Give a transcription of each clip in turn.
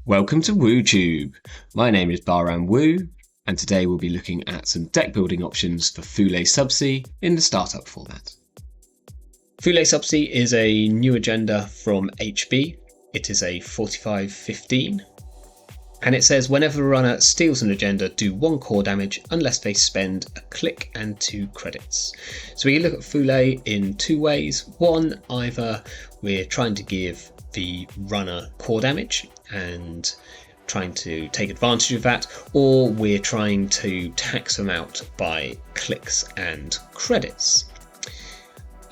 Welcome to WooTube. My name is Baa Ram Wu, and today we'll be looking at some deck building options for Thule Subsea in the startup format. Thule Subsea is a new agenda from HB. It is a 45-15, and it says whenever a runner steals an agenda, do 1 core damage unless they spend a click and 2 credits. So we look at Thule in 2 ways. One, either we're trying to give the runner core damage and trying to take advantage of that, or we're trying to tax them out by clicks and credits.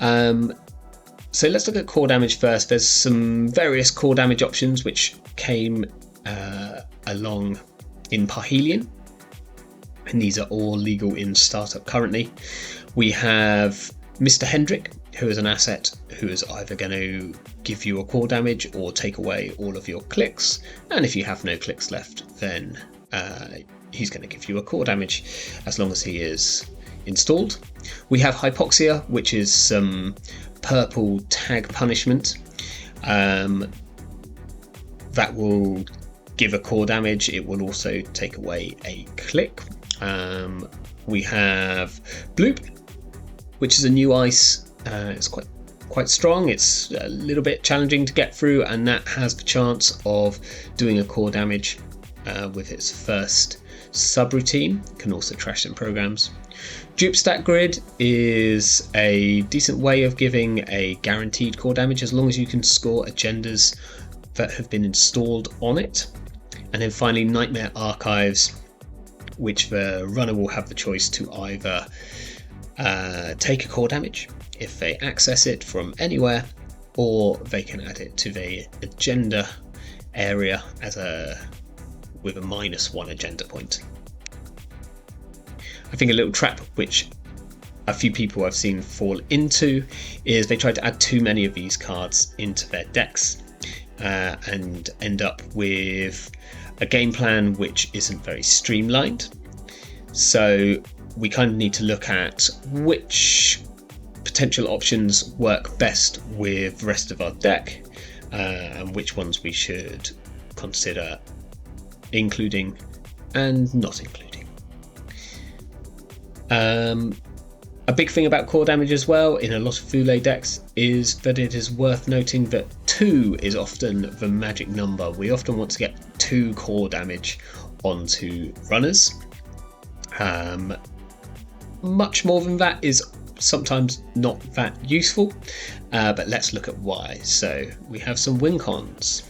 So let's look at core damage first. There's some various core damage options which came along in Parhelion, and these are all legal in startup currently. We have Mr. Hendrick, who is an asset who is either going to give you a core damage or take away all of your clicks, and if you have no clicks left, then he's going to give you a core damage as long as he is installed. We have Hypoxia, which is some purple tag punishment that will give a core damage. It will also take away a click. We have Bloop, which is a new ice. It's quite strong. It's a little bit challenging to get through, and that has the chance of doing a core damage with its first subroutine. Can also trash some programs. Dupe Stack Grid is a decent way of giving a guaranteed core damage as long as you can score agendas that have been installed on it. And then finally, Nightmare Archives, which the runner will have the choice to either take a core damage if they access it from anywhere, or they can add it to the agenda area with a -1 agenda point. I think a little trap which a few people I've seen fall into is they try to add too many of these cards into their decks and end up with a game plan which isn't very streamlined. So we kind of need to look at which potential options work best with the rest of our deck and which ones we should consider including and not including. A big thing about core damage as well in a lot of Thule decks is that it is worth noting that 2 is often the magic number. We often want to get 2 core damage onto runners. Much more than that is sometimes not that useful, but let's look at why. So we have some win cons.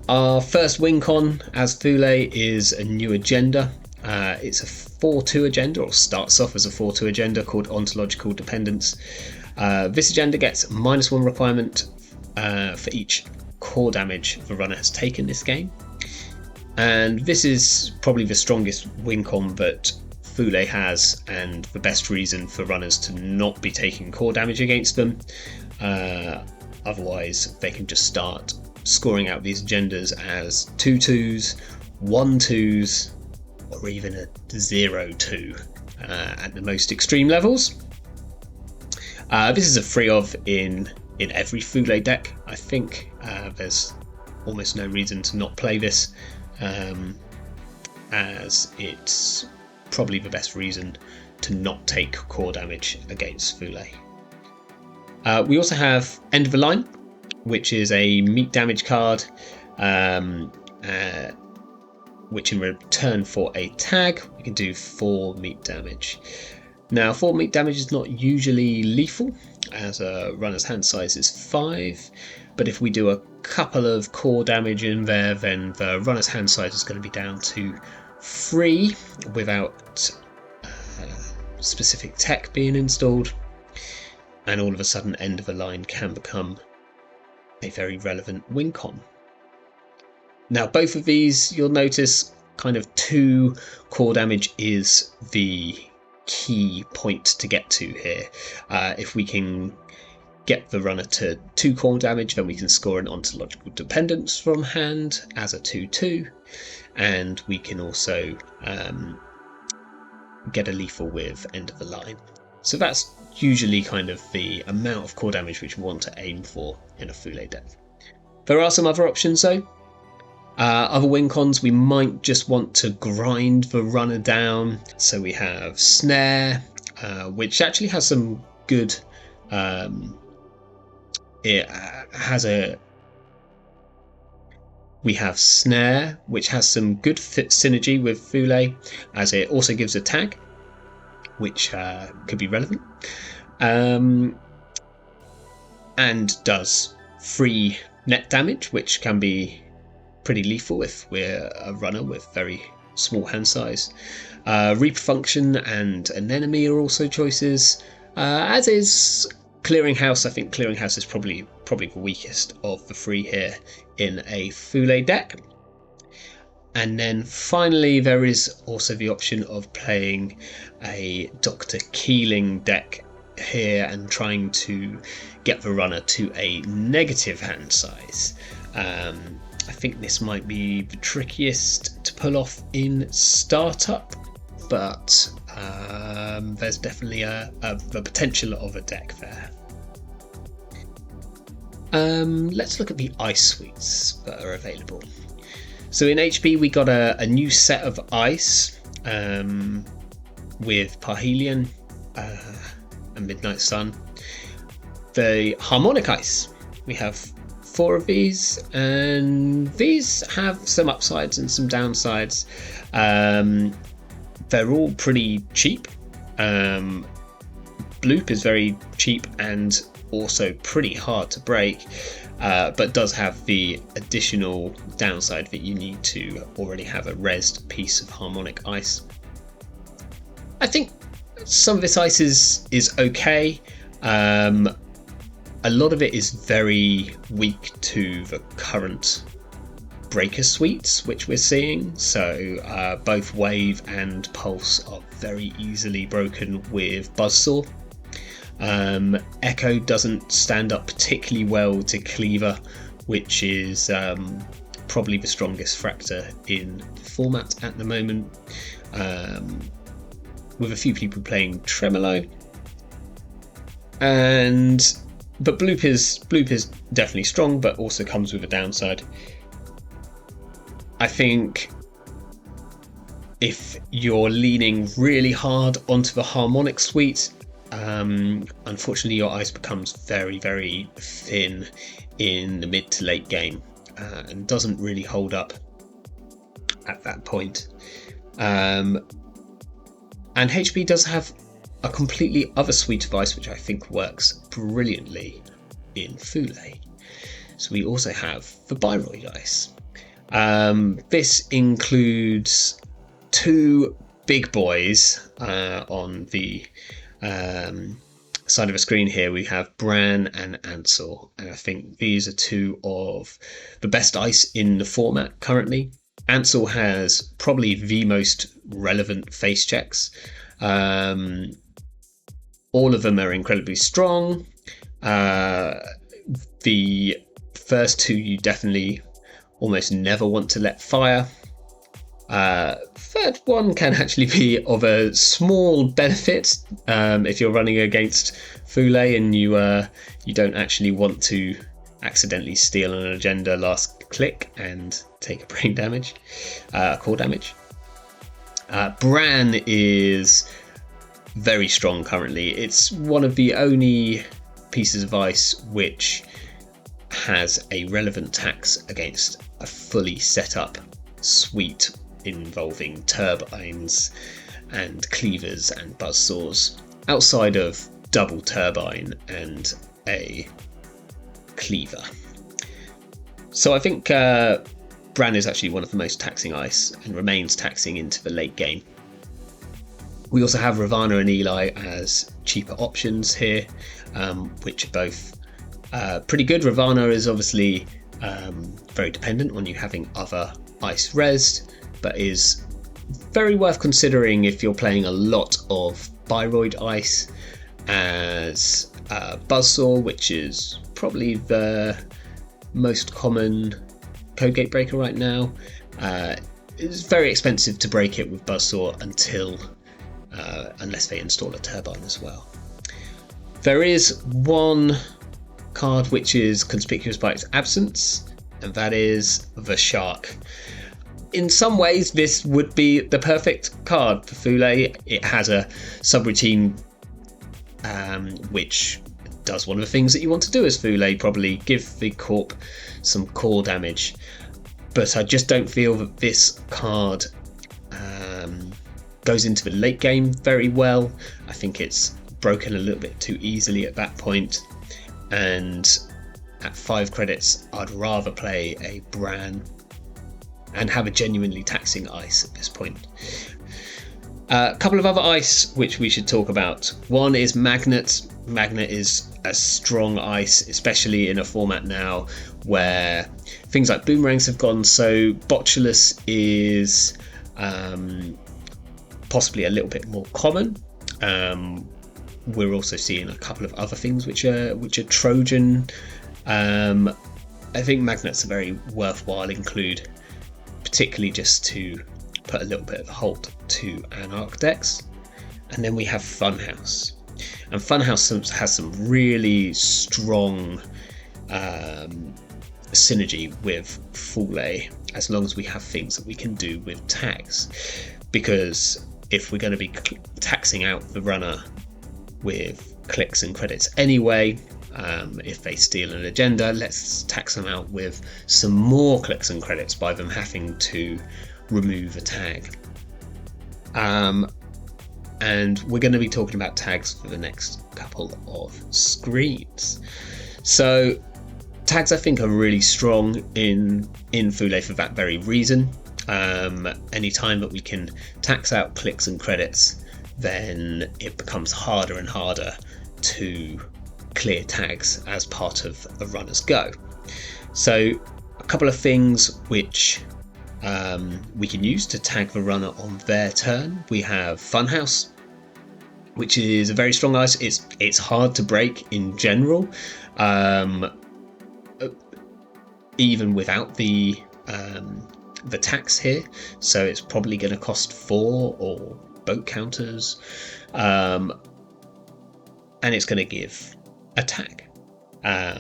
Our first win con as Thule is a new agenda. It's a 4-2 agenda, or starts off as a 4-2 agenda called Ontological Dependence. This agenda gets -1 requirement for each core damage the runner has taken this game. And this is probably the strongest win con that Thule has, and the best reason for runners to not be taking core damage against them. Otherwise, they can just start scoring out these agendas as 2-2s, 1-2s, or even a 0-2 at the most extreme levels. This is a free of in every Thule deck. I think there's almost no reason to not play this, as it's probably the best reason to not take core damage against Thule. We also have End of the Line, which is a meat damage card, which in return for a tag, we can do 4 meat damage. Now, 4 meat damage is not usually lethal, as a runner's hand size is 5, but if we do a couple of core damage in there, then the runner's hand size is going to be down to 3 without specific tech being installed, and all of a sudden End of the Line can become a very relevant win con. Now, both of these, you'll notice kind of 2 core damage is the key point to get to here. If we can get the runner to 2 core damage, then we can score an Ontological Dependence from hand as a 2-2, and we can also get a lethal with End of the Line. So that's usually kind of the amount of core damage which we want to aim for in a Thule deck. There are some other options though. Other win cons, we might just want to grind the runner down. So we have Snare, which actually has some good. It has a. We have Snare, which has some good synergy with Thule, as it also gives a tag, which could be relevant, and does free net damage, which can be pretty lethal if we're a runner with very small hand size. Reaper function and Anemone are also choices, as is Clearinghouse. I think Clearinghouse is probably the weakest of the three here in a Thule deck. And then finally there is also the option of playing a Dr. Keeling deck here and trying to get the runner to a negative hand size. I think this might be the trickiest to pull off in startup, but there's definitely the potential of a deck there. Let's look at the ice suites that are available. So in HB we got a new set of ice with Parhelion and Midnight Sun. The harmonic ice, we have 4 of these, and these have some upsides and some downsides. They're all pretty cheap. Bloop is very cheap and also pretty hard to break, but does have the additional downside that you need to already have a rezzed piece of harmonic ice. I think some of this ice is okay. A lot of it is very weak to the current breaker suites which we're seeing, so both Wave and Pulse are very easily broken with Buzzsaw. Echo doesn't stand up particularly well to Cleaver, which is probably the strongest fractor in the format at the moment, with a few people playing Tremolo. But Bloop is definitely strong, but also comes with a downside. I think if you're leaning really hard onto the harmonic suite, unfortunately your ice becomes very, very thin in the mid to late game, and doesn't really hold up at that point. And HB does have a completely other suite of ice which I think works brilliantly in Thule. So we also have the Biroid ice. This includes 2 big boys on the side of the screen here. We have Bran and Ansel, and I think these are 2 of the best ice in the format currently. Ansel has probably the most relevant face checks. All of them are incredibly strong. The first 2 you definitely almost never want to let fire. Third one can actually be of a small benefit if you're running against Thule and you don't actually want to accidentally steal an agenda last click and take a brain damage, core damage. Bran is very strong currently. It's one of the only pieces of ice which has a relevant tax against a fully set up suite involving turbines and cleavers and buzzsaws, outside of double turbine and a cleaver. So I think Bran is actually one of the most taxing ice and remains taxing into the late game. We also have Ravana and Eli as cheaper options here, which are both pretty good. Ravana is obviously very dependent on you having other ice rezzed, but is very worth considering if you're playing a lot of Biroid ice, as Buzzsaw, which is probably the most common code gate breaker right now. It's very expensive to break it with Buzzsaw unless they install a turbine as well. There is one card which is conspicuous by its absence, and that is the Shark. In some ways, this would be the perfect card for Thule. It has a subroutine which does one of the things that you want to do as Thule, probably give the Corp some core damage. But I just don't feel that this card goes into the late game very well. I think it's broken a little bit too easily at that point, and at 5 credits I'd rather play a Bran and have a genuinely taxing ice at this point. A couple of other ice which we should talk about. One is Magnet. Magnet is a strong ice, especially in a format now where things like boomerangs have gone, so Botulus is possibly a little bit more common. We're also seeing a couple of other things which are Trojan. I think Magnet's a very worthwhile include, particularly just to put a little bit of halt to Anarch decks. And then we have Funhouse. And Funhouse has some really strong synergy with Thule, as long as we have things that we can do with tags. Because if we're going to be taxing out the runner with clicks and credits anyway, if they steal an agenda, let's tax them out with some more clicks and credits by them having to remove a tag. And we're going to be talking about tags for the next couple of screens. So tags, I think, are really strong in Thule for that very reason. Any time that we can tax out clicks and credits, then it becomes harder and harder to clear tags as part of a runner's go. So a couple of things which we can use to tag the runner on their turn. We have Funhouse, which is a very strong ice. It's hard to break in general, even without the tax here. So it's probably going to cost 4 or boat counters, and it's going to give a tag,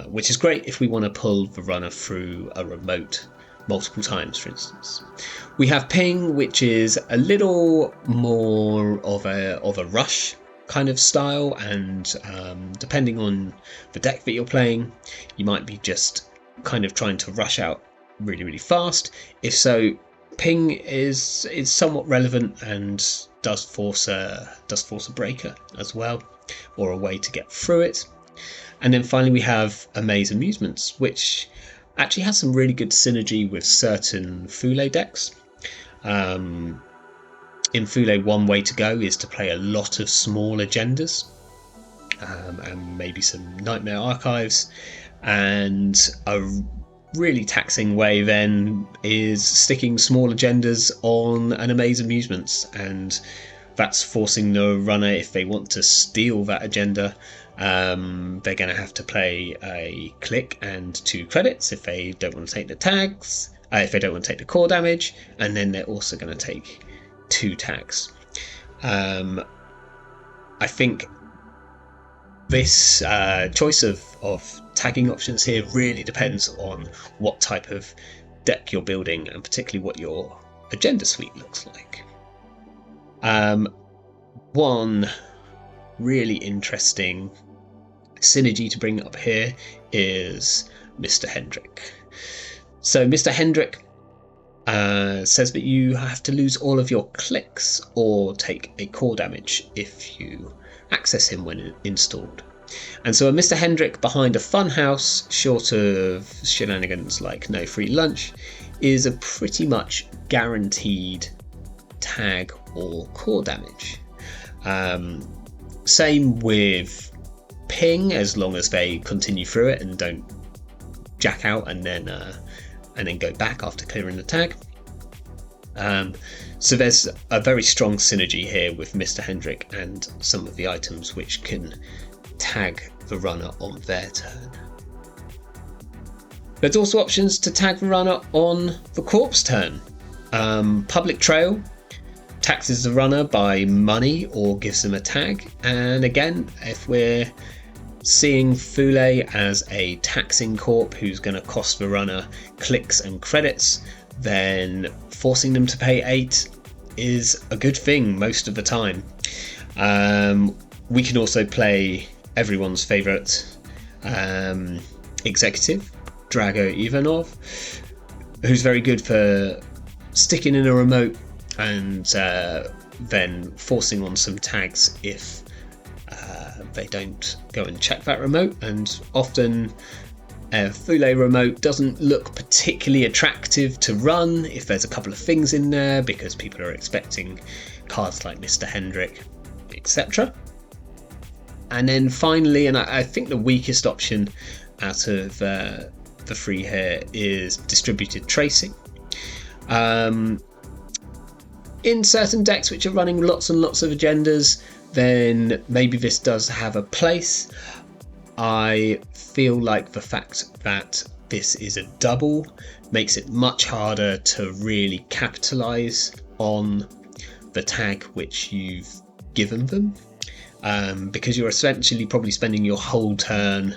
which is great if we want to pull the runner through a remote multiple times, for instance. We have Ping, which is a little more of a rush kind of style, and depending on the deck that you're playing, you might be just kind of trying to rush out really, really fast. If so, Ping is somewhat relevant and does force a breaker as well, or a way to get through it. And then finally we have Amaze Amusements, which actually has some really good synergy with certain Thule decks. In Thule, one way to go is to play a lot of small agendas, and maybe some Nightmare Archives, and a really taxing way then is sticking small agendas on an Amaze Amusements, and that's forcing the runner, if they want to steal that agenda, they're going to have to play a click and 2 credits if they don't want to take the tags, if they don't want to take the core damage, and then they're also going to take 2 tags. I think this choice of tagging options here really depends on what type of deck you're building, and particularly what your agenda suite looks like. One really interesting synergy to bring up here is Mr. Hendrick. So Mr. Hendrick says that you have to lose all of your clicks or take a core damage if you access him when installed. And so a Mr. Hendrick behind a Funhouse, short of shenanigans like no free lunch, is a pretty much guaranteed tag or core damage. Same with Ping, as long as they continue through it and don't jack out and then go back after clearing the tag. So there's a very strong synergy here with Mr. Hendrick and some of the items which can tag the runner on their turn. There's also options to tag the runner on the Corp's turn. Public Trail taxes the runner by money or gives them a tag, and again, if we're seeing Thule as a taxing corp who's going to cost the runner clicks and credits, then forcing them to pay 8 is a good thing most of the time. We can also play everyone's favourite executive, Drago Ivanov, who's very good for sticking in a remote and then forcing on some tags if they don't go and check that remote. And often a Thule remote doesn't look particularly attractive to run if there's a couple of things in there, because people are expecting cards like Mr. Hendrick, etc. And then finally, and I think the weakest option out of the three here, is distributed tracing. In certain decks which are running lots and lots of agendas, then maybe this does have a place. I feel like the fact that this is a double makes it much harder to really capitalize on the tag which you've given them, because you're essentially probably spending your whole turn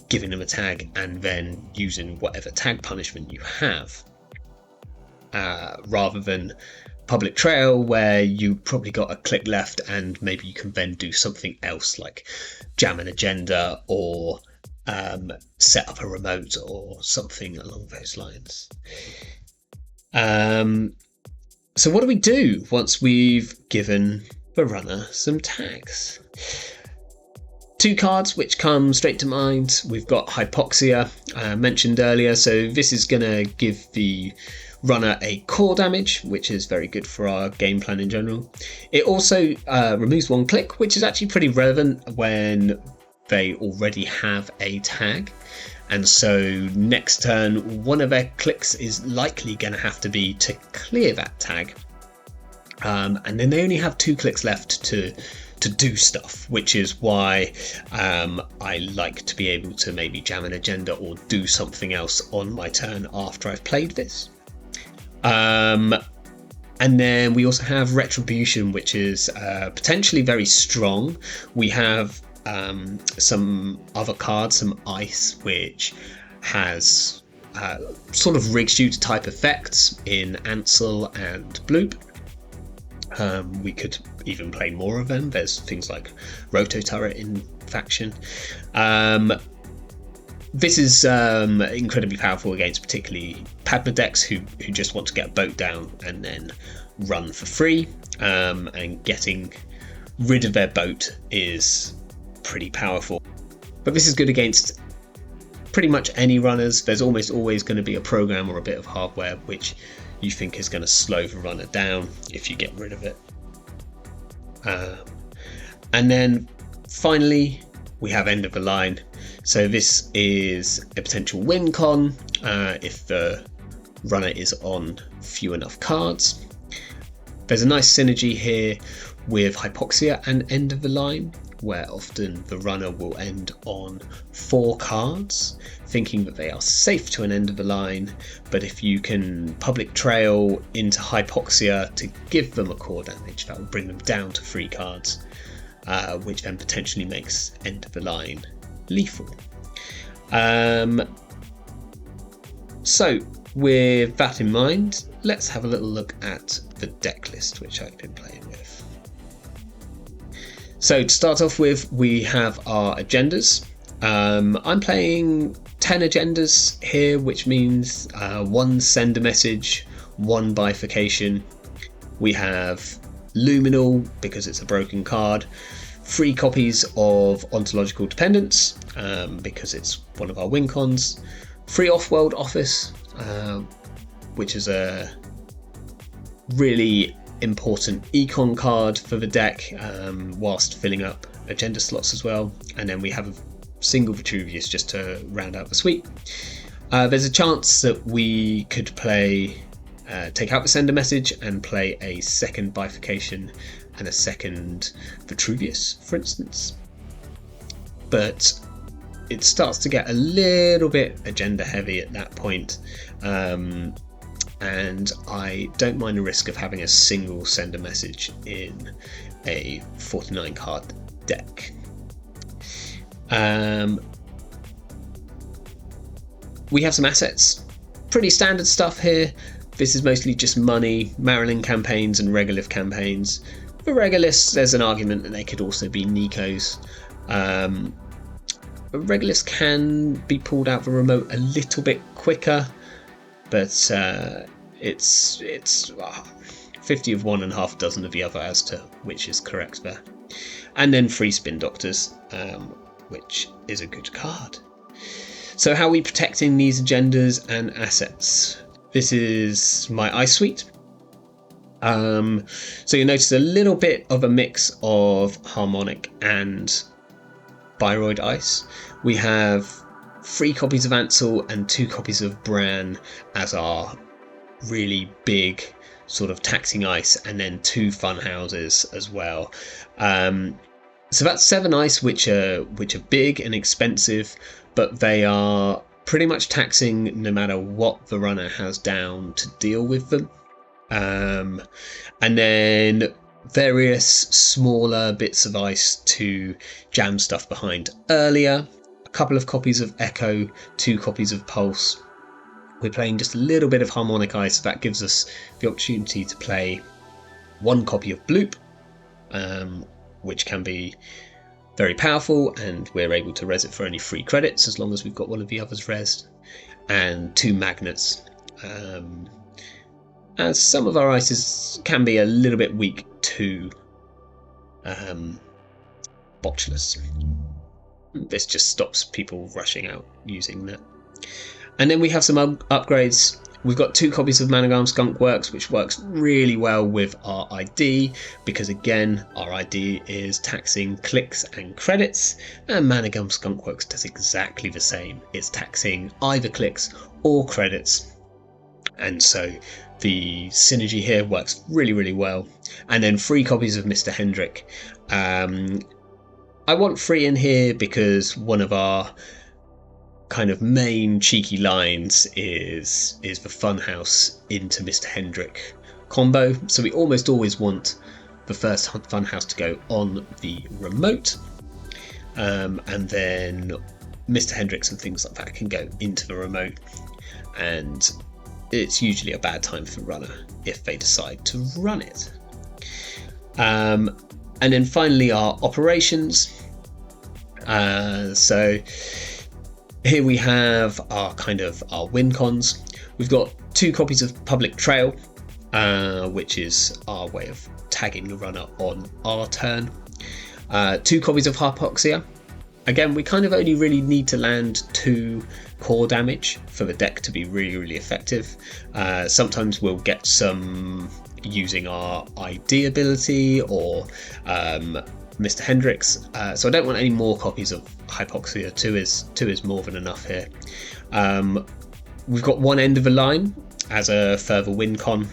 giving them a tag and then using whatever tag punishment you have, rather than public trail where you probably got a click left and maybe you can then do something else like jam an agenda or set up a remote or something along those lines. So what do we do once we've given the runner some tags? 2 cards which come straight to mind. We've got Hypoxia, mentioned earlier, so this is going to give the runner a core damage, which is very good for our game plan in general. It also removes 1 click, which is actually pretty relevant when they already have a tag, and so next turn one of their clicks is likely going to have to be to clear that tag, and then they only have 2 clicks left to do stuff, which is why I like to be able to maybe jam an agenda or do something else on my turn after I've played this. And then we also have Retribution, which is potentially very strong. We have some other cards, some ice, which has sort of rig shooter type effects in Ansel and Bloop. We could even play more of them. There's things like Roto Turret in Faction. This is incredibly powerful against particularly Padma decks who just want to get a boat down and then run for free, and getting rid of their boat is pretty powerful. But this is good against pretty much any runners. There's almost always going to be a program or a bit of hardware which you think is going to slow the runner down if you get rid of it. And then finally we have End of the Line. So this is a potential win con if the runner is on few enough cards. There's a nice synergy here with Hypoxia and End of the Line, where often the runner will end on 4 cards, thinking that they are safe to an end of the line, but if you can public trail into Hypoxia to give them a core damage, that will bring them down to 3 cards, which then potentially makes end of the line lethal. So with that in mind, let's have a little look at the deck list which I've been playing with. So to start off with, we have our agendas. I'm playing 10 agendas here, which means 1 sender message, 1 bifurcation. We have Luminal, because it's a broken card, 3 copies of Ontological Dependence, because it's one of our win cons, 3 Off-World Office, which is a really important econ card for the deck, whilst filling up agenda slots as well. And then we have a single Vitruvius just to round out the suite. There's a chance that we could play take out the sender message and play a second bifurcation and a second Vitruvius, for instance. But it starts to get a little bit agenda heavy at that point, and I don't mind the risk of having a single sender message in a 49 card deck. We have some assets. Pretty standard stuff here. This is mostly just money, Marilyn campaigns and Regolith campaigns. For Regoliths, there's an argument that they could also be Nikos. Regoliths can be pulled out the remote a little bit quicker, but it's 50 of one and half a dozen of the other as to which is correct there. And then free spin doctors, which is a good card. So how are we protecting these agendas and assets? This is my ice suite. So you notice a little bit of a mix of harmonic and Bioroid ice. We have 3 copies of Ansel and 2 copies of Bran as our really big sort of taxing ice, and then 2 fun houses as well. So that's 7 ice, which are big and expensive, but they are pretty much taxing no matter what the runner has down to deal with them. And then various smaller bits of ice to jam stuff behind earlier. A couple of copies of Echo, 2 copies of Pulse. We're playing just a little bit of harmonic ice. That gives us the opportunity to play 1 copy of Bloop, which can be very powerful, and we're able to res it for only 3 credits as long as we've got one of the others resed, and 2 magnets. As some of our ices can be a little bit weak to botchless. This just stops people rushing out using that. And then we have some upgrades. We've got 2 copies of Managarm Skunkworks, which works really well with our ID, because again, our ID is taxing clicks and credits, and Managarm Skunkworks does exactly the same. It's taxing either clicks or credits, and so the synergy here works really, really well. And then 3 copies of Mr. Hendrick. I want 3 in here because one of our kind of main cheeky lines is the Funhouse into Mr. Hendrick combo. So we almost always want the first Funhouse to go on the remote, and then Mr. Hendricks and things like that can go into the remote, and it's usually a bad time for runner if they decide to run it. And then finally our operations. So here we have our win cons. We've got 2 copies of Public Trail, which is our way of tagging the runner on our turn. 2 copies of Hypoxia. Again, we kind of only really need to land 2 core damage for the deck to be really, really effective. Sometimes we'll get some using our ID ability or Mr. Hendricks, so I don't want any more copies of Hypoxia. 2 is more than enough here. We've got 1 end of the line as a further win con.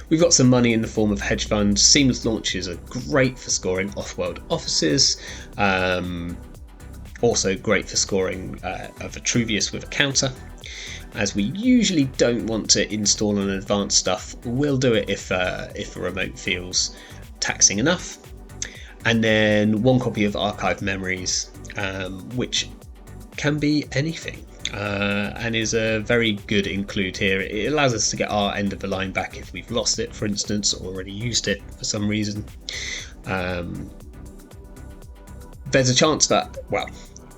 We've got some money in the form of hedge funds. Seamless launches are great for scoring off-world offices. Also great for scoring a Vitruvius with a counter. As we usually don't want to install an advanced stuff, we'll do it if the remote feels taxing enough. And then 1 copy of Archive Memories, which can be anything, and is a very good include here. It allows us to get our end of the line back if we've lost it, for instance, or already used it for some reason. There's a chance that, well,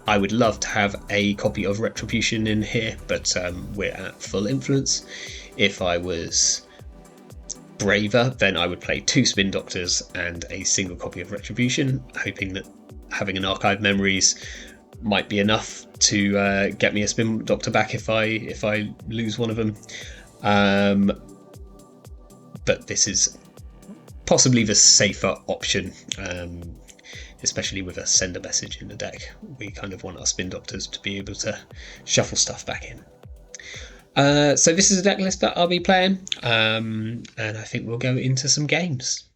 I would love to have a copy of Retribution in here, but we're at full influence. If I was braver, then I would play 2 Spin Doctors and a single copy of Retribution, hoping that having an Archive Memories might be enough to get me a Spin Doctor back if I lose one of them. But this is possibly the safer option, especially with a sender message in the deck. We kind of want our Spin Doctors to be able to shuffle stuff back in. So this is a deck list that I'll be playing, and I think we'll go into some games.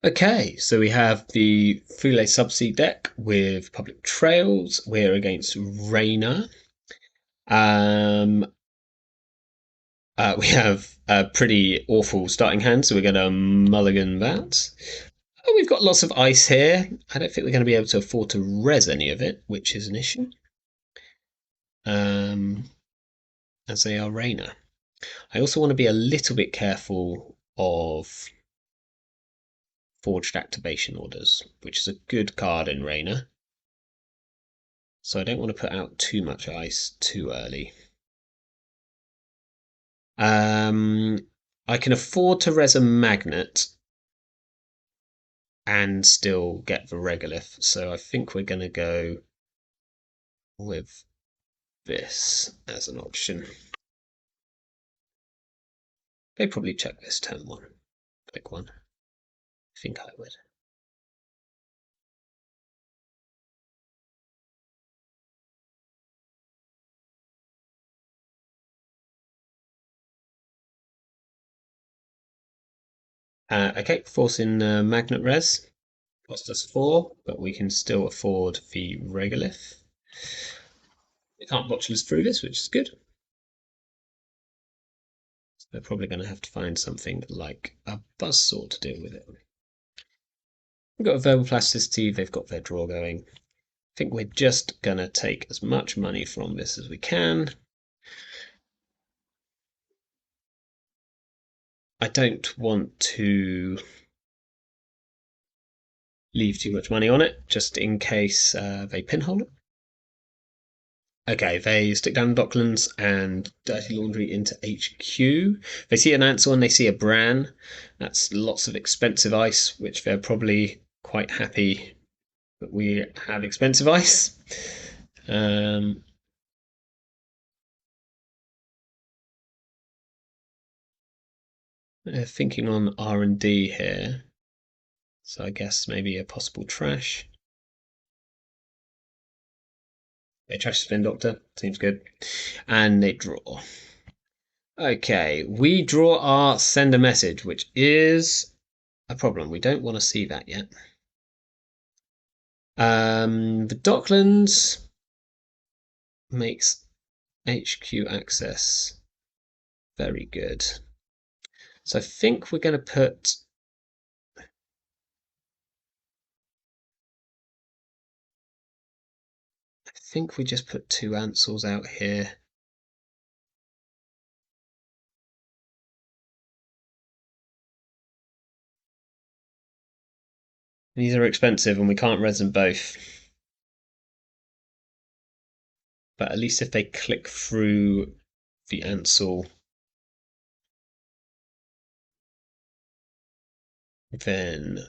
Okay, so we have the Thule Subsea deck with Public Trails. We're against Rayna. We have a pretty awful starting hand, so we're going to mulligan that. Oh, we've got lots of ice here. I don't think we're going to be able to afford to res any of it, which is an issue. Um, as they are Rainer. I also want to be a little bit careful of forged activation orders, which is a good card in Rainer. So I don't want to put out too much ice too early. I can afford to res a magnet and still get the regolith, so I think we're going to go with this as an option. They probably check this turn one. Click one. I think I would. Okay, forcing magnet res. Cost us 4, but we can still afford the regolith. We can't botch us through this, which is good. So they're probably going to have to find something like a buzzsaw to deal with it. We've got a verbal plasticity, they've got their draw going. I think we're just going to take as much money from this as we can. I don't want to leave too much money on it, just in case they pinhole it. Okay, they stick down the Docklands and Dirty Laundry into HQ. They see an Ansel and they see a Bran. That's lots of expensive ice, which they're probably quite happy that we have expensive ice. They're thinking on R&D here. So I guess maybe a possible trash. They trash Spin Doctor, seems good. And they draw. Okay, we draw our send a message, which is a problem. We don't want to see that yet. The Docklands makes HQ access very good. So I think we're going to put. I think we just put 2 Ansels out here. These are expensive and we can't res them both. But at least if they click through the Ansel, then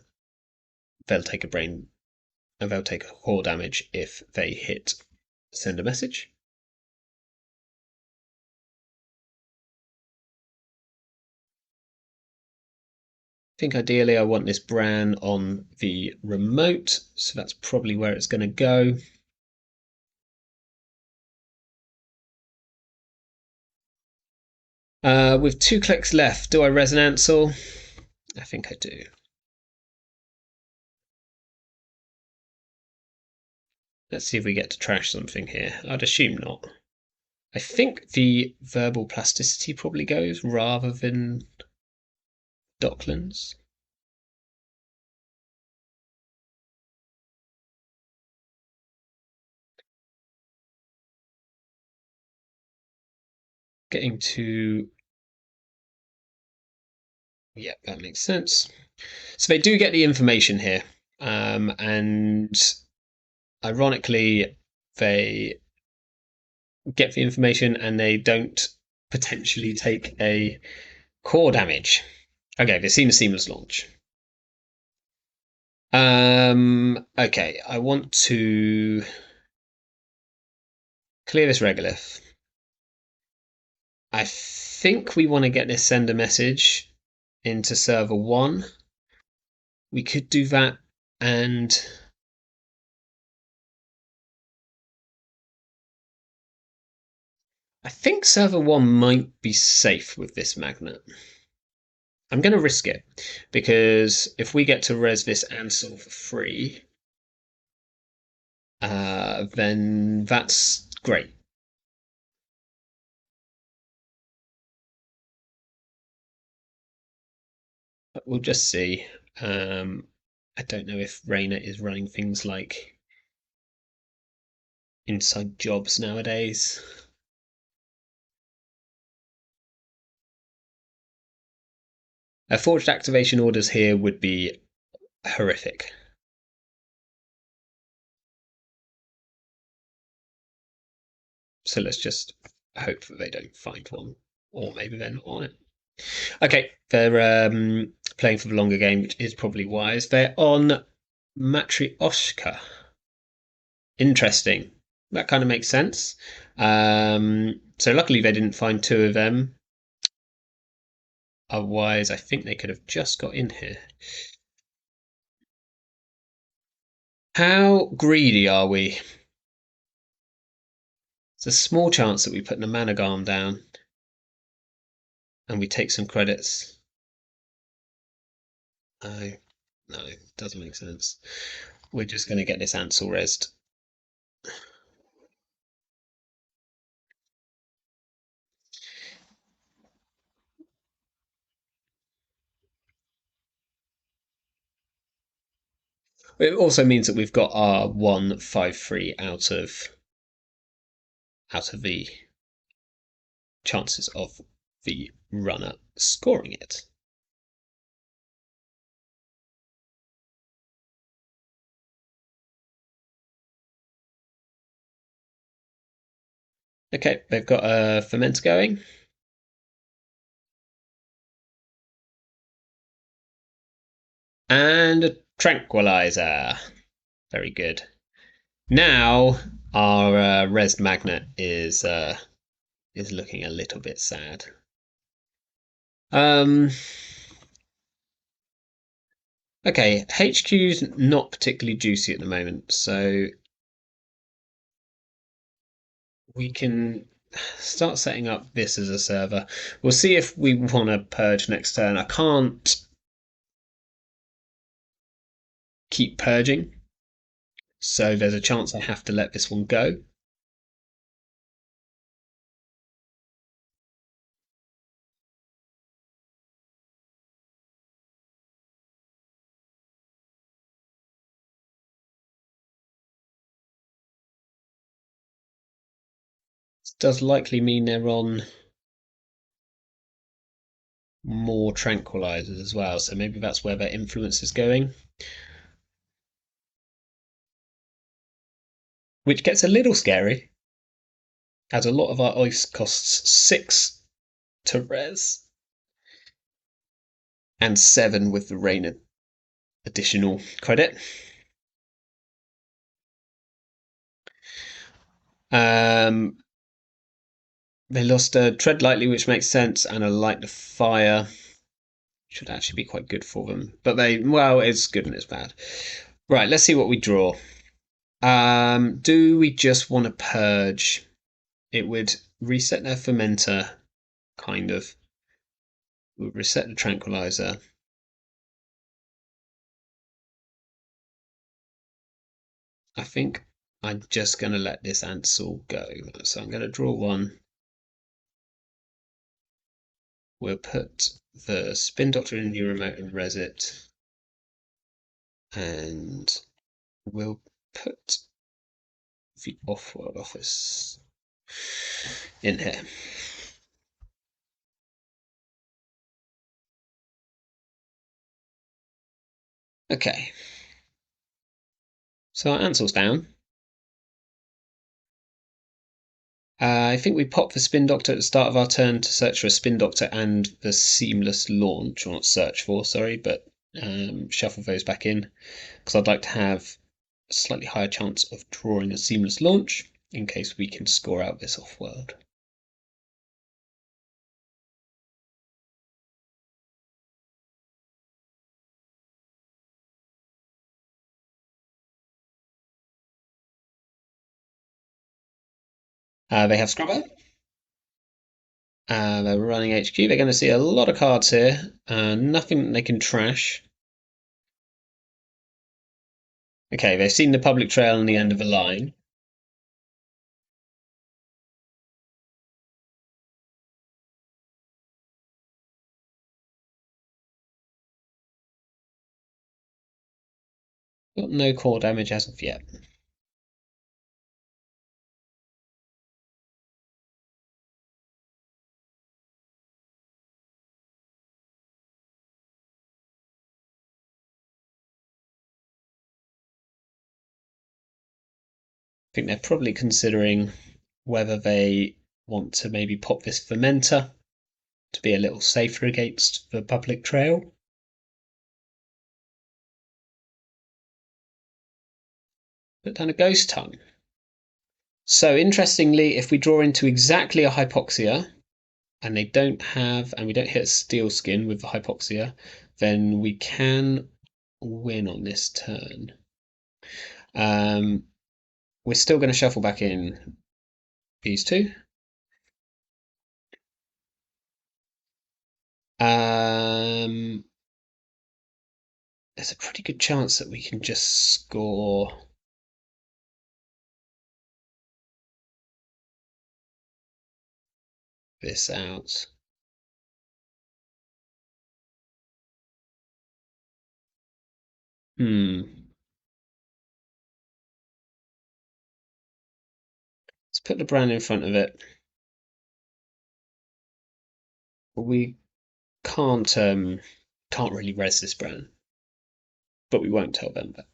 they'll take a brain and they'll take a core damage if they hit send a message. I think ideally I want this Bran on the remote, so that's probably where it's going to go. With 2 clicks left, do I res an Ansel? I think I do. Let's see if we get to trash something here. I'd assume not. I think the verbal plasticity probably goes rather than Docklands. Getting to. Yeah, that makes sense. So they do get the information here. And ironically, they get the information and they don't potentially take a core damage. Okay, they've seen a seamless launch. Okay, I want to clear this regolith. I think we want to get this sender message into server 1. We could do that, and I think server 1 might be safe with this magnet. I'm going to risk it, because if we get to res this Ansel for free, then that's great. But we'll just see. I don't know if Rayner is running things like inside jobs nowadays. Forged activation orders here would be horrific. So let's just hope that they don't find one, or maybe they're not on it. Okay, they're playing for the longer game, which is probably wise. They're on Matryoshka. Interesting. That kind of makes sense. So luckily they didn't find two of them. Otherwise, I think they could have just got in here. How greedy are we? There's a small chance that we put the Managarm down and we take some credits. No, no, it doesn't make sense. We're just going to get this Ansel resed. It also means that we've got our 1-5-3 out of the chances of the runner scoring it. Okay, they've got a ferment going. And a tranquilizer. Very good. Now our res magnet is looking a little bit sad. Okay, HQ's not particularly juicy at the moment, so we can start setting up this as a server. We'll see if we want to purge next turn. I can't keep purging, so there's a chance I have to let this one go. This does likely mean they're on more tranquilizers as well, so maybe that's where their influence is going. Which gets a little scary, as a lot of our ice costs 6 to res and 7 with the rain additional credit. They lost a tread lightly, which makes sense, and a light to fire. Should actually be quite good for them. But well, it's good and it's bad. Right, let's see what we draw. Do we just want to purge? It would reset their fermenter, kind of. We'll reset the tranquilizer. I think I'm just going to let this Ansel go. So I'm going to draw one. We'll put the Spin Doctor in the new remote and res it. And we'll put the off-world office in here. Okay. So our Ansel's down. I think we pop the Spin Doctor at the start of our turn to search for a Spin Doctor and the Seamless Launch, or not search for, sorry, but shuffle those back in, because I'd like to have a slightly higher chance of drawing a Seamless Launch in case we can score out this off-world. They have Scrubber. They're running HQ. They're going to see a lot of cards here. Nothing they can trash. Okay, they've seen the public trail on the end of the line. Got no core damage as of yet. I think they're probably considering whether they want to maybe pop this fermenter to be a little safer against the public trail. Put down a ghost tongue. So interestingly, if we draw into exactly a hypoxia, and we don't hit a steel skin with the hypoxia, then we can win on this turn. We're still going to shuffle back in these two. There's a pretty good chance that we can just score this out. Let's put the brand in front of it. We can't really res this brand, but we won't tell them that.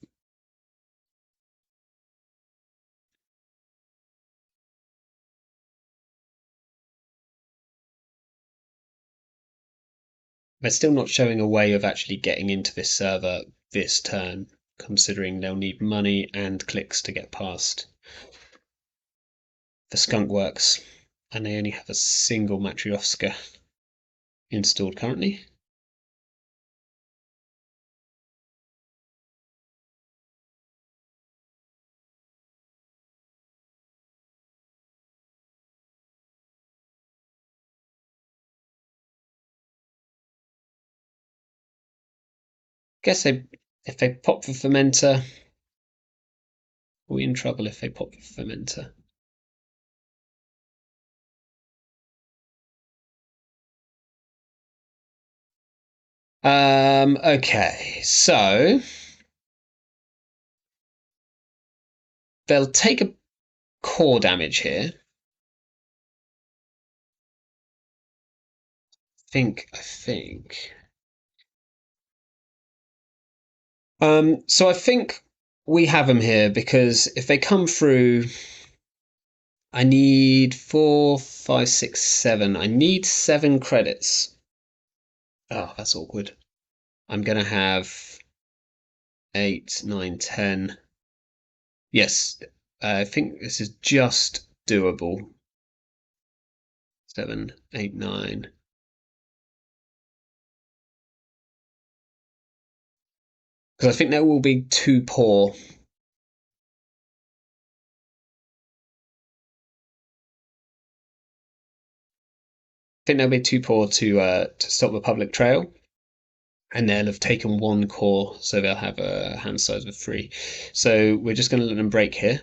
They're still not showing a way of actually getting into this server this turn, considering they'll need money and clicks to get past the skunk works, and they only have a single Matryoshka installed currently. Guess if they pop the fermenter, are we in trouble if they pop the fermenter? Okay, so they'll take a core damage here. I think. So I think we have them here because if they come through, I need 4, 5, 6, 7. I need 7 credits. Oh, that's awkward. I'm gonna have 8, 9, 10. Yes, I think this is just doable. 7, 8, 9. Because I think that will be too poor. I think they'll be too poor to stop the public trail, and they'll have taken 1 core, so they'll have a hand size of 3. So we're just going to let them break here.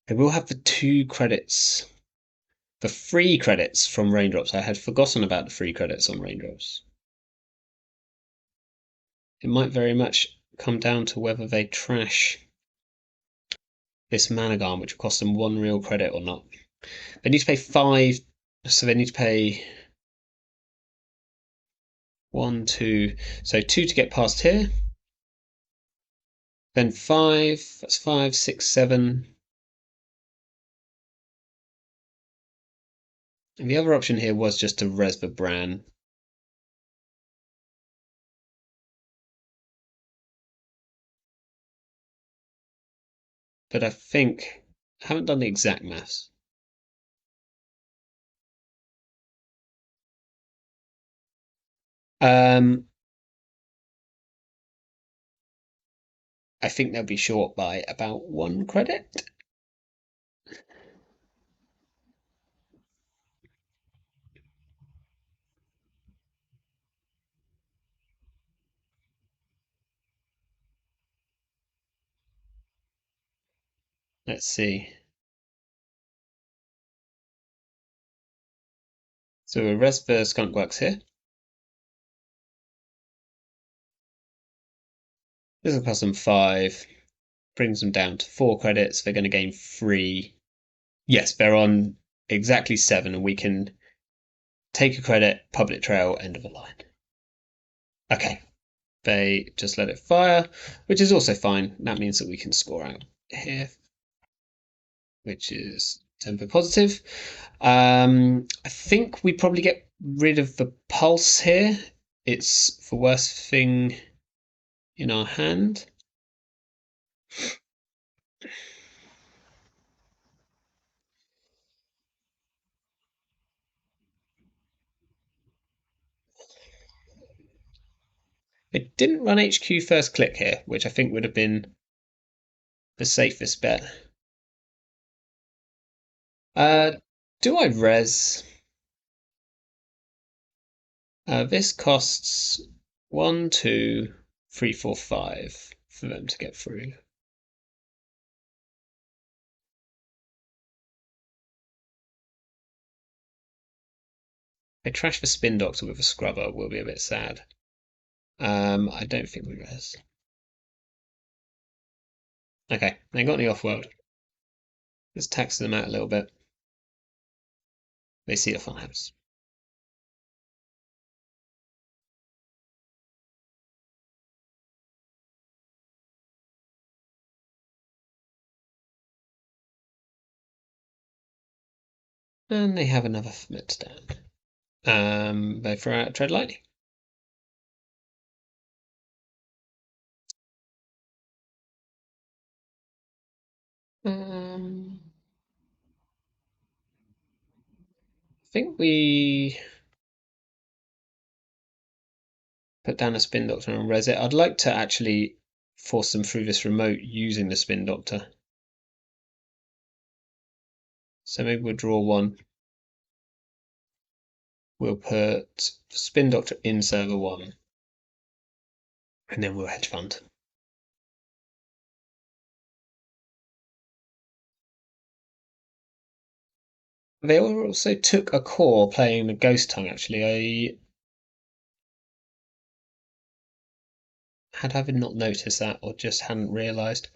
They will have the 2 credits, the 3 credits from raindrops. I had forgotten about the 3 credits on raindrops. It might very much come down to whether they trash this Managarm, which will cost them 1 real credit or not. They need to pay 5, so they need to pay 1, 2, so 2 to get past here. Then 5, that's 5, 6, 7. And the other option here was just to res the Bran. But I haven't done the exact maths. I think they'll be short by about 1 credit. Let's see. So we'll res the skunkworks here. This will cost them 5, brings them down to 4 credits. They're going to gain 3. Yes, they're on exactly 7, and we can take a credit, public trail, end of a line. Okay, they just let it fire, which is also fine. That means that we can score out here, which is tempo positive. I think we probably get rid of the pulse here. It's the worst thing in our hand. It didn't run HQ first click here, which I think would have been the safest bet. Do I res? This costs 1, 2, 3, 4, 5 for them to get through. They trash the spin doctor with a scrubber will be a bit sad. I don't think we res. Okay, they got the off-world. Let's tax them out a little bit. They see the farmhouse. And they have another mid stand. They throw out Tread Lightning. I think we put down a spin doctor and res it. I'd like to actually force them through this remote using the spin doctor. So maybe we'll draw 1. We'll put the spin doctor in server 1. And then we'll hedge fund. They also took a core playing the Ghost Tongue, actually. Had I not noticed that or just hadn't realised?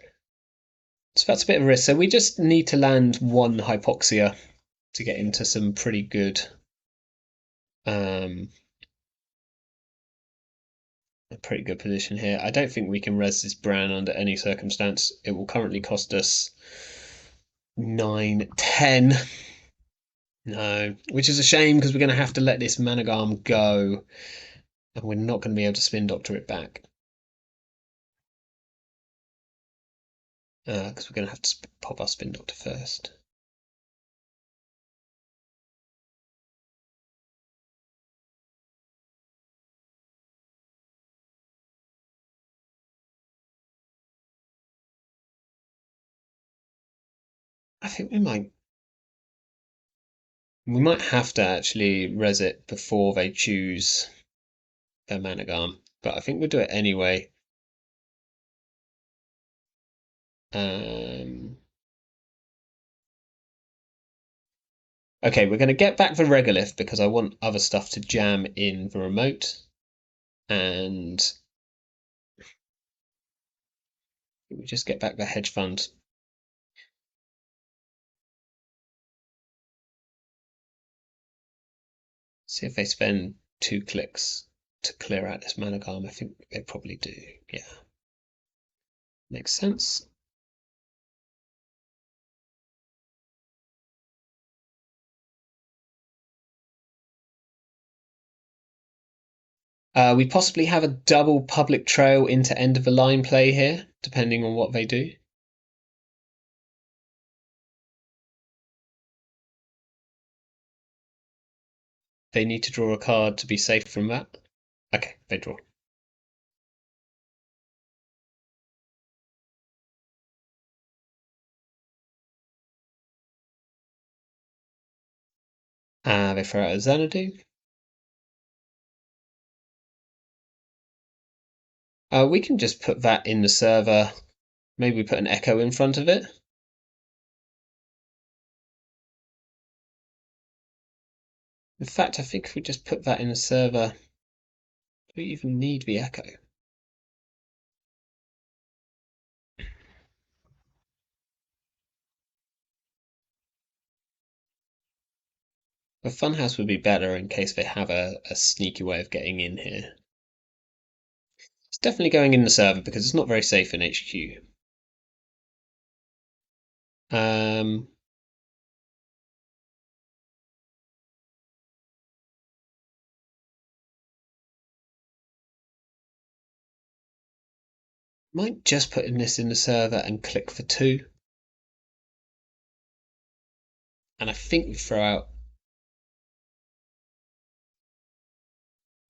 So that's a bit of a risk. So we just need to land 1 Hypoxia to get into some pretty good a pretty good position here. I don't think we can res this Bran under any circumstance. It will currently cost us 9, 10. No, which is a shame because we're going to have to let this Managarm go and we're not going to be able to spin doctor it back. Because we're going to have to pop our spin doctor first. I think we might have to actually res it before they choose their Managarm, but I think we'll do it anyway. Okay, we're going to get back the Regolith because I want other stuff to jam in the remote. And we just get back the hedge fund. See if they spend 2 clicks to clear out this Managarm. I think they probably do. Yeah. Makes sense. We possibly have a double public trail into end of the line play here, depending on what they do. They need to draw a card to be safe from that. Okay, they draw. They throw out a Xanadu. We can just put that in the server. Maybe we put an echo in front of it. In fact, I think if we just put that in a server, do we even need the echo? The funhouse would be better in case they have a sneaky way of getting in here. It's definitely going in the server because it's not very safe in HQ. Might just put this in the server and click for 2. And I think we throw out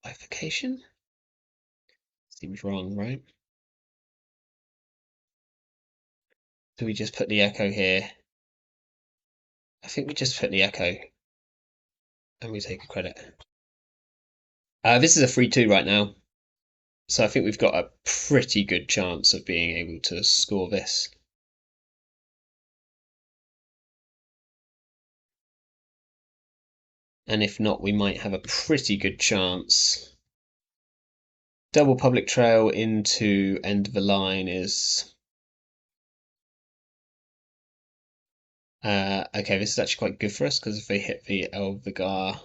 bifurcation. Seems wrong, right? Do we just put the echo here? I think we just put the echo and we take a credit. This is a 3-2 right now. So I think we've got a pretty good chance of being able to score this. And if not, we might have a pretty good chance. Double public trail into end of the line is... okay, this is actually quite good for us because if they hit the Elvigar...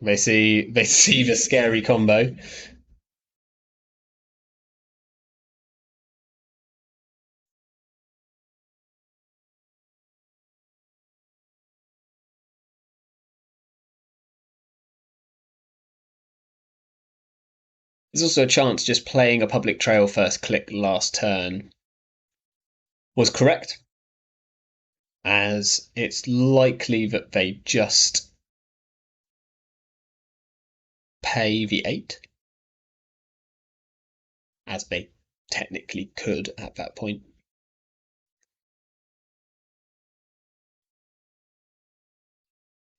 They see the scary combo. There's also a chance just playing a public trail first click last turn was correct, as it's likely that they just pay the 8, as they technically could at that point.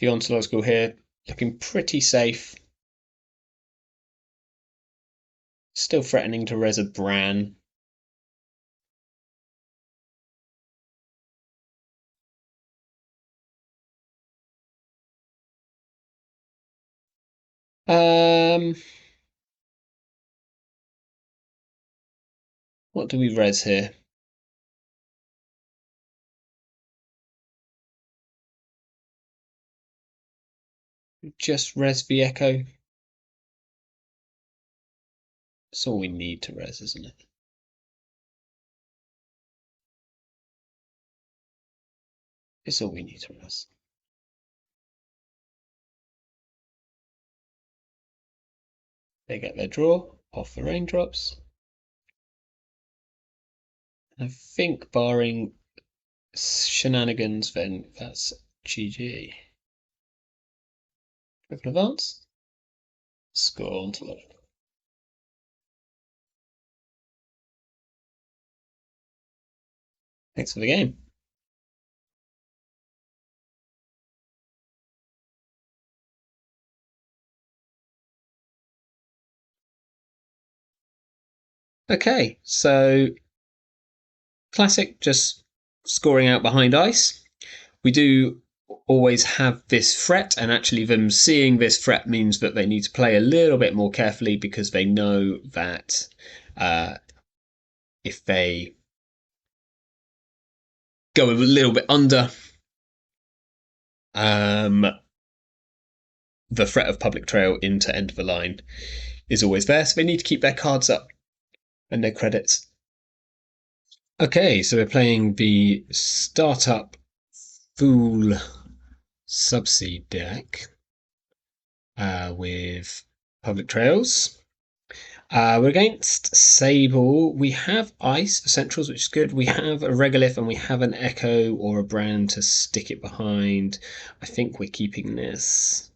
The ontological here looking pretty safe. Still threatening to res a Bran. What do we res here? Just res the echo. That's all we need to res, isn't it? It's all we need to res. They get their draw off the raindrops. I think barring shenanigans, then that's GG. With an advance. Score ontological. Thanks for the game. Okay, so classic, just scoring out behind ice. We do always have this threat, and actually them seeing this threat means that they need to play a little bit more carefully because they know that if they go a little bit under, the threat of public trail into end of the line is always there, so they need to keep their cards up and their credits. Okay, so we're playing the startup Thule Subsea deck with public trails. We're against Sable. We have Ice for centrals, which is good. We have a Regolith and we have an Echo or a Brand to stick it behind. I think we're keeping this.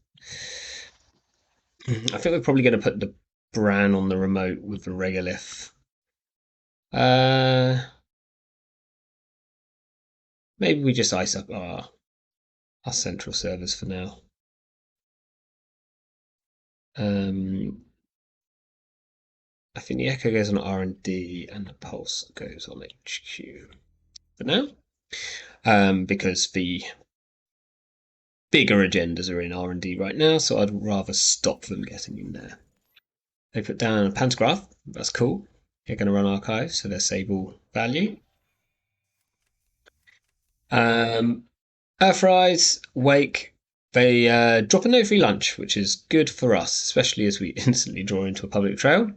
I think we're probably going to put the Bran on the remote with the Regolith. Maybe we just ice up our central servers for now. I think the Echo goes on R&D and the Pulse goes on HQ. for now, because the bigger agendas are in R&D right now, so I'd rather stop them getting in there. They put down a pantograph. That's cool. They're going to run archive, so they're stable value. Um, Earthrise, Wake, they drop a no free lunch, which is good for us, especially as we instantly draw into a public trail.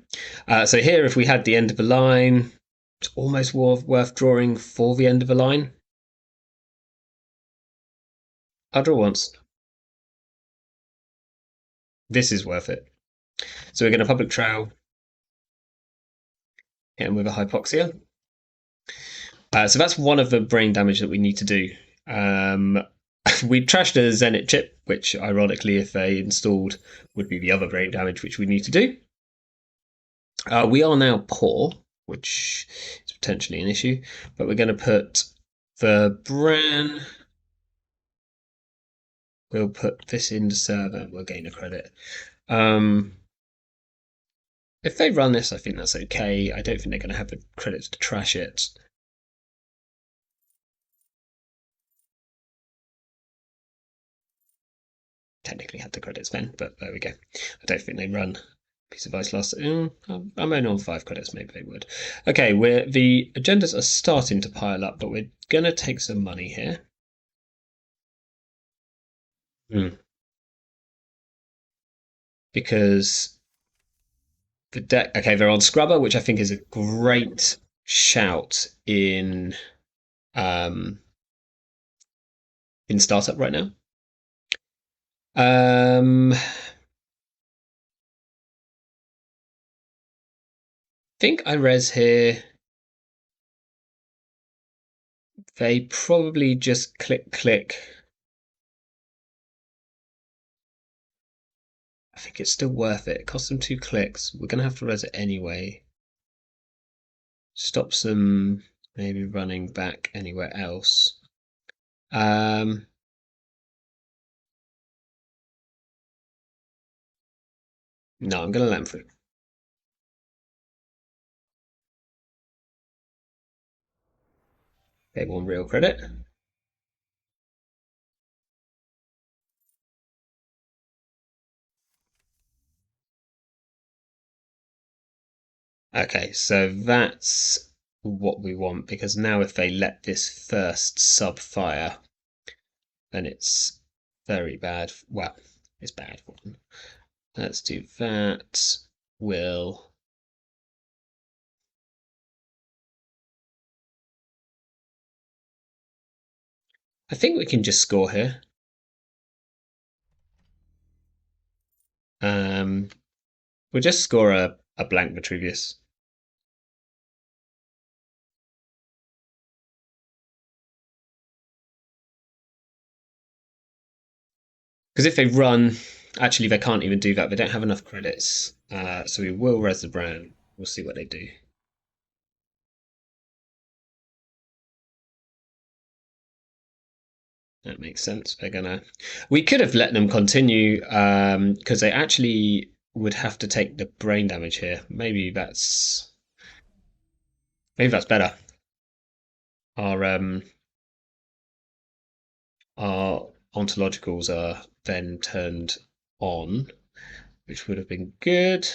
So here, if we had the end of a line, it's almost worth drawing for the end of a line. I'll draw once. This is worth it. So we're going to public trail, hit him with a hypoxia. So that's one of the brain damage that we need to do. We trashed a Zenit chip, which ironically, if they installed, would be the other brain damage which we need to do. We are now poor, which is potentially an issue, but we're going to put the Bran. We'll put this into server. We'll gain a credit. If they run this, I think that's okay. I don't think they're going to have the credits to trash it. Technically had the credits then, but there we go. I don't think they run piece of ice last. I'm only on 5 credits, maybe they would. Okay, the agendas are starting to pile up, but we're gonna take some money here. Because the deck. Okay, they're on Scrubber, which I think is a great shout in startup right now. Think I res here. They probably just click. I think it's still worth it. It costs them 2 clicks. We're gonna have to res it anyway. Stops them maybe running back anywhere else. No, I'm gonna let them through. They want real credit. Okay, so that's what we want, because now if they let this first sub fire, then it's very bad. Well, it's bad for them. Let's do that. I think we can just score here. We'll just score a blank Vitruvius. Because if they run, actually they can't even do that. They don't have enough credits. So we will res the brand. We'll see what they do. That makes sense. They're gonna. We could have let them continue because they actually would have to take the brain damage here. Maybe that's better. Our our ontologicals are then turned on, which would have been good.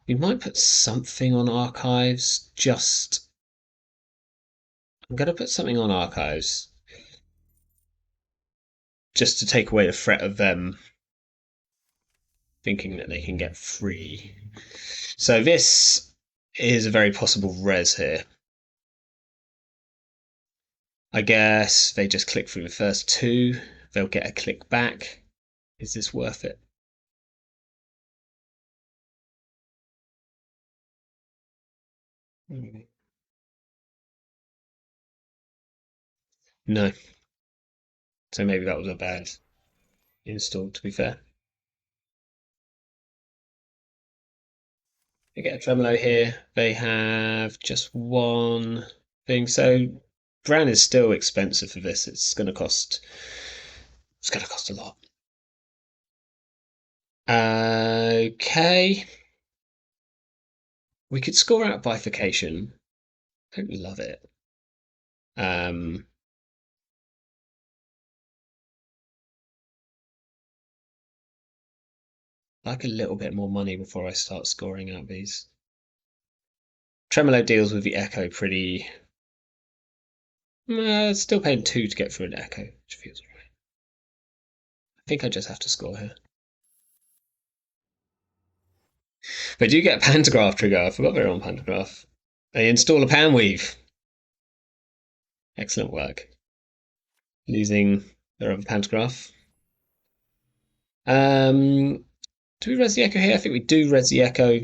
We might put something on archives. I'm going to put something on archives just to take away the threat of them thinking that they can get free. So this is a very possible res here. I guess they just click through the first 2. They'll get a click back. Is this worth it? No. So maybe that was a bad install, to be fair. They get a tremolo here. They have just 1 thing. So Bran is still expensive for this. It's going to cost a lot. Okay. We could score out bifurcation. I don't love it. Um, like a little bit more money before I start scoring out these. Tremolo deals with the echo pretty. Still paying 2 to get through an echo, which feels right. I think I just have to score here. But do you get a pantograph trigger? I forgot they're on pantograph. They install a pan weave. Excellent work. Losing their other pantograph. Do we res the echo here? I think we do res the echo.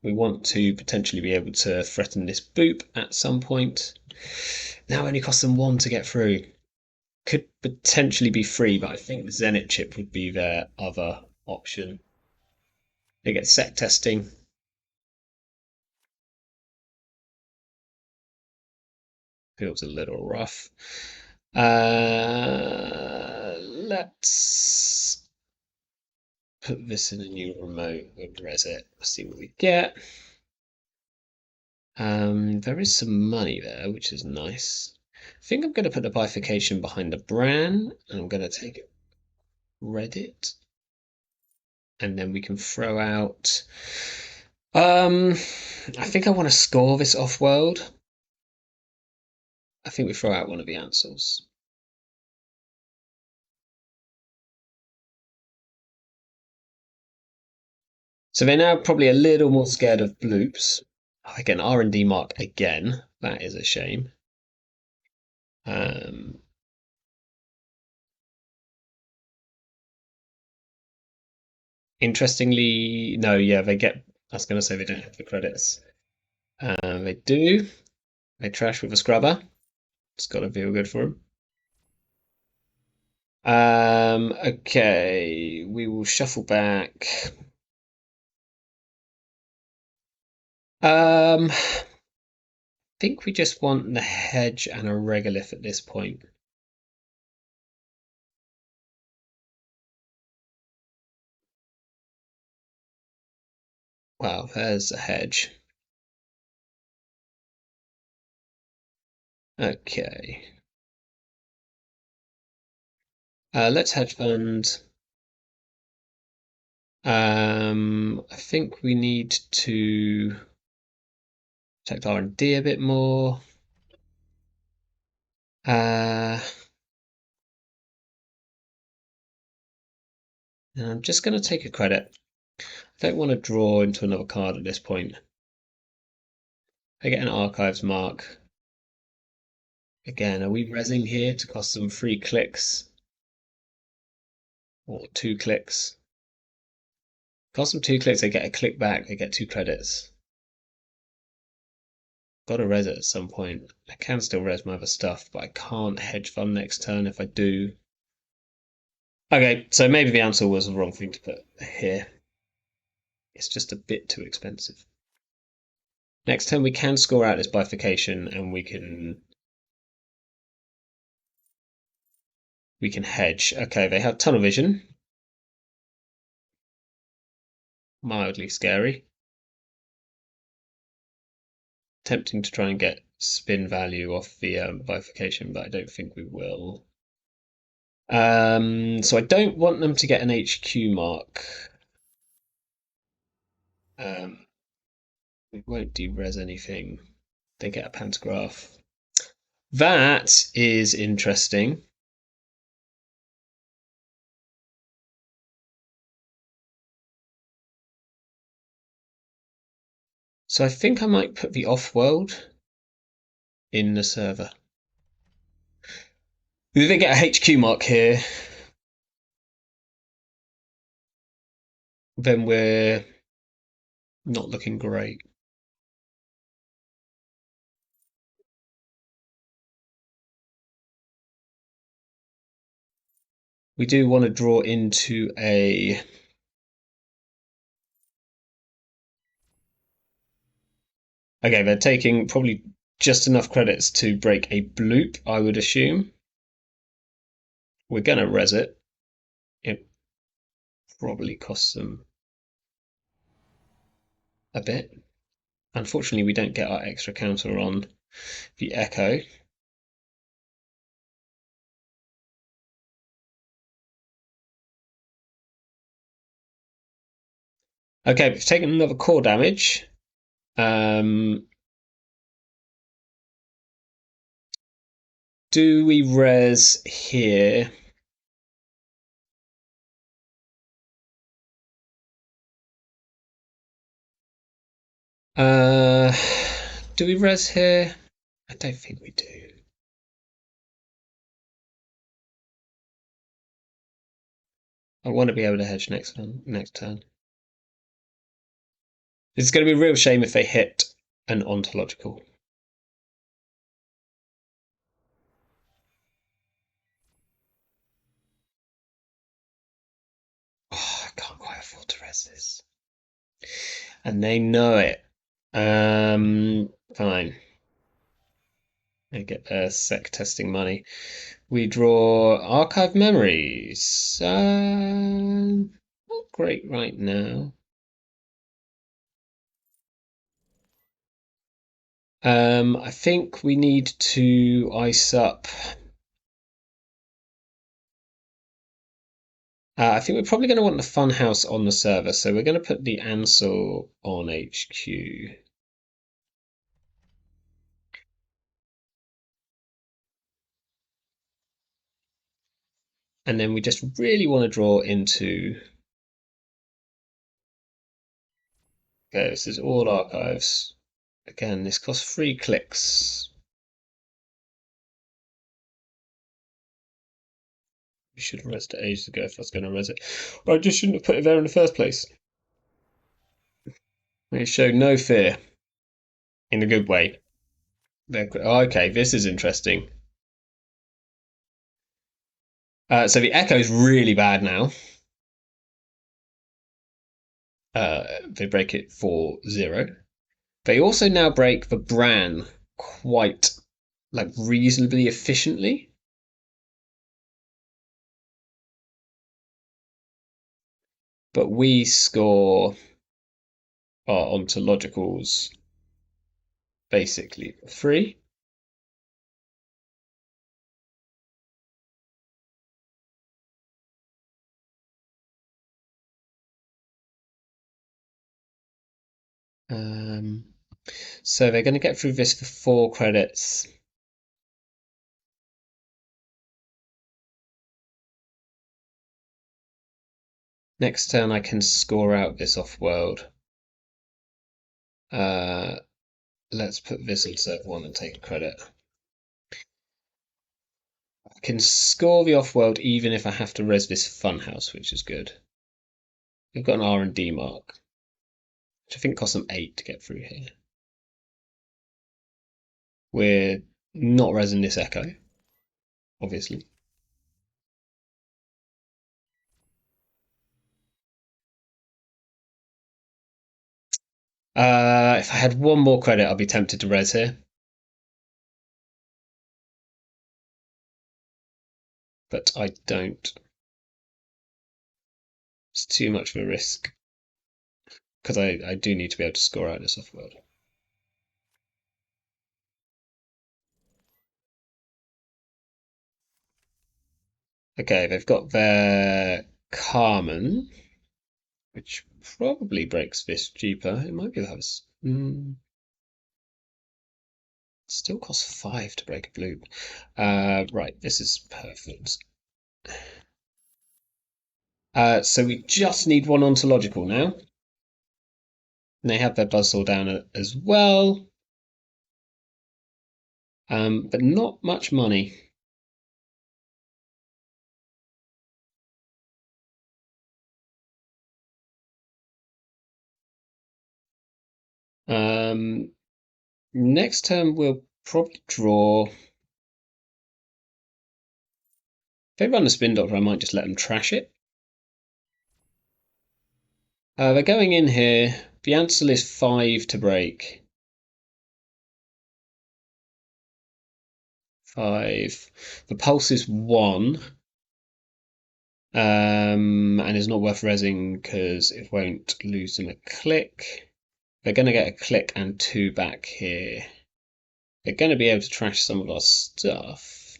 We want to potentially be able to threaten this boop at some point. Now it only costs them 1 to get through. Could potentially be free, but I think the Zenit chip would be their other option. They get sec testing. Feels a little rough. Let's put this in a new remote. We'll res it. See what we get. There is some money there, which is nice. I think I'm going to put the bifurcation behind the Bran, and I'm going to take it Reddit, and then we can throw out. I think I want to score this off-world. I think we throw out one of the Ansels. So they're now probably a little more scared of bloops. Oh, again, R&D mark again. That is a shame. Interestingly, no, yeah, they get. I was going to say they don't have the credits. They do. They trash with a scrubber. It's got to feel good for them. Okay, we will shuffle back. I think we just want the hedge and a regolith at this point. Wow, there's a hedge. Okay. Let's hedge fund. I think we need to protect R&D a bit more. And I'm just going to take a credit. I don't want to draw into another card at this point. I get an archives mark. Again, are we resing here to cost them 3 clicks? Or 2 clicks? Cost them 2 clicks, they get a click back, they get 2 credits. Gotta res it at some point. I can still res my other stuff, but I can't hedge fund next turn if I do. Okay, so maybe the answer was the wrong thing to put here. It's just a bit too expensive. Next turn we can score out this bifurcation and we can hedge. Okay, they have tunnel vision. Mildly scary. Tempting to try and get spin value off the bifurcation, but I don't think we will. So I don't want them to get an HQ mark. We won't de-res anything. They get a pantograph. That is interesting. So I think I might put the off-world in the server. If they get a HQ mark here, then we're not looking great. We do want to draw into a... Okay, they're taking probably just enough credits to break a bloop, I would assume. We're going to res it. probably cost them a bit. Unfortunately, we don't get our extra counter on the Echo. Okay, we've taken another core damage. Do we res here? Uh, do we res here? I don't think we do. I want to be able to hedge next turn. It's going to be a real shame if they hit an ontological. Oh, I can't quite afford to res this. And they know it. Fine. They get their sec testing money. We draw archive memories. Not great right now. I think we need to ice up. I think we're probably going to want the funhouse on the server, so we're going to put the Ansel on HQ. And then we just really want to draw into. Okay, this is all archives. Again, this costs 3 clicks. We should have resed it ages ago if I was going to res it. But I just shouldn't have put it there in the first place. They showed no fear. In a good way. Okay, this is interesting. So the Echo is really bad now. They break it for 0. They also now break the Bran quite, like, reasonably efficiently. But we score our ontologicals basically for free. So they're going to get through this for 4 credits. Next turn I can score out this off-world. Let's put this on serve 1 and take a credit. I can score the off-world even if I have to res this funhouse, which is good. We've got an R&D mark, which I think costs them 8 to get through here. We're not resing this Echo, obviously. If I had 1 more credit, I'd be tempted to res here. But I don't. It's too much of a risk. Because I do need to be able to score out this off-world. Okay, they've got their Carmen, which probably breaks this cheaper. It might be the house. Still costs 5 to break a bloop. Right, this is perfect. So we just need 1 ontological now. And they have their buzzsaw down as well. But not much money. Next turn we'll probably draw. If they run a spin doctor, I might just let them trash it. They're going in here. The Ansel is 5 to break. 5. The pulse is 1. And it's not worth rezzing because it won't lose them a click. They're going to get a click and 2 back here. They're going to be able to trash some of our stuff.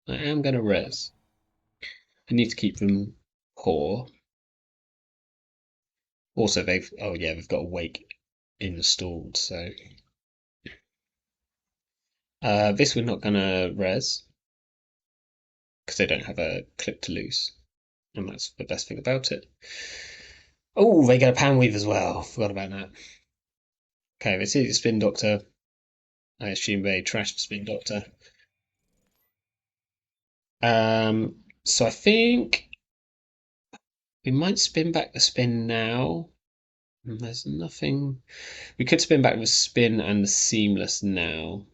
I am going to res. I need to keep them poor. Also, they've got a wake installed, so this we're not going to res because they don't have a click to lose, and that's the best thing about it. Oh, they get a pan weave as well. Forgot about that. Okay, they see the spin doctor. I assume they trashed the spin doctor. So I think we might spin back the spin now. There's nothing. We could spin back the spin and the seamless now,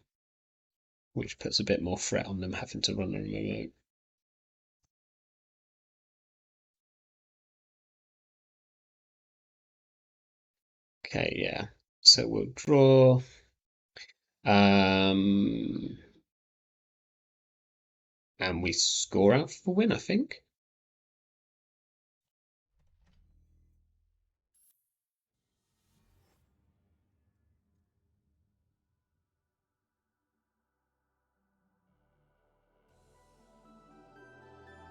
which puts a bit more threat on them having to run a remote. Okay, yeah. So we'll draw. And we score out for the win, I think.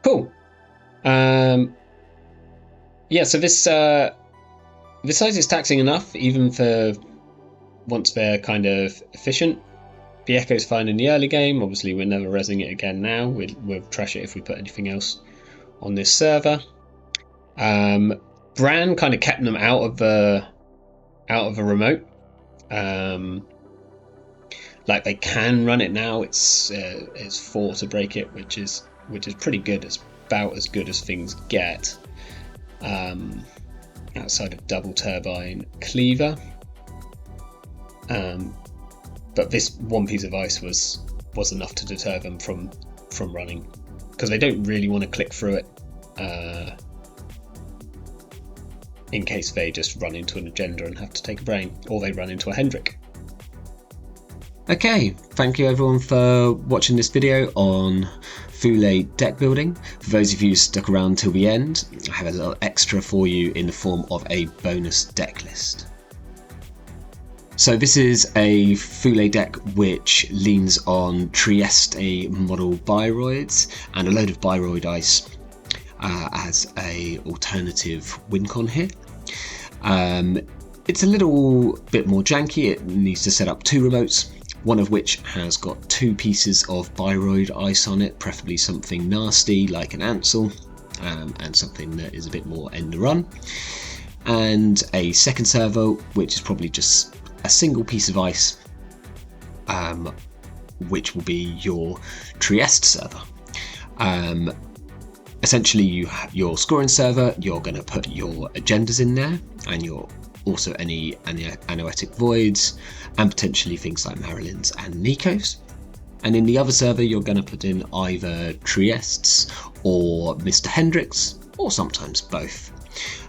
Cool. Yeah, so this size is taxing enough, even for once they're kind of efficient. The Echo's fine in the early game. Obviously, we're never resing it again now. We'll trash it if we put anything else on this server. Bran kind of kept them out of the remote. Like they can run it now. It's 4 to break it, which is pretty good. It's about as good as things get. Outside of double turbine cleaver. But this one piece of ice was enough to deter them from running, because they don't really want to click through it in case they just run into an agenda and have to take a brain, or they run into a Hendrik. Okay, thank you everyone for watching this video on Thule deck building. For those of you who stuck around till the end, I have a little extra for you in the form of a bonus deck list. So this is a Thule deck which leans on Trieste model Biroids and a load of Biroid ice as a alternative wincon here. It's a little bit more janky. It needs to set up 2 remotes, one of which has got 2 pieces of Biroid ice on it, preferably something nasty like an Ansel, and something that is a bit more end to run, and a second servo which is probably just a single piece of ice, which will be your Trieste server. Essentially, you have your scoring server, you're going to put your agendas in there, and your also any anoetic voids, and potentially things like Marilyns and Nikos. And in the other server, you're going to put in either Triestes or Mr. Hendricks, or sometimes both.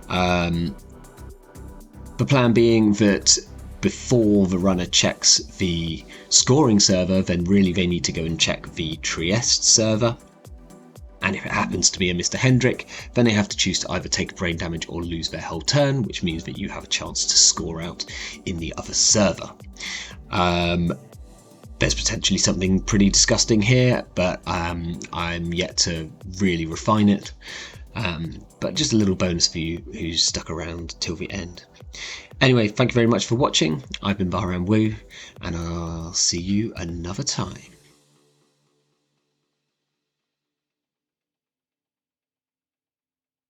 The plan being that before the runner checks the scoring server, then really they need to go and check the Trieste server. And if it happens to be a Mr. Hendrick, then they have to choose to either take brain damage or lose their whole turn, which means that you have a chance to score out in the other server. There's potentially something pretty disgusting here, but I'm yet to really refine it. But just a little bonus for you who's stuck around till the end. Anyway, thank you very much for watching. I've been Baa Ram Wu, and I'll see you another time.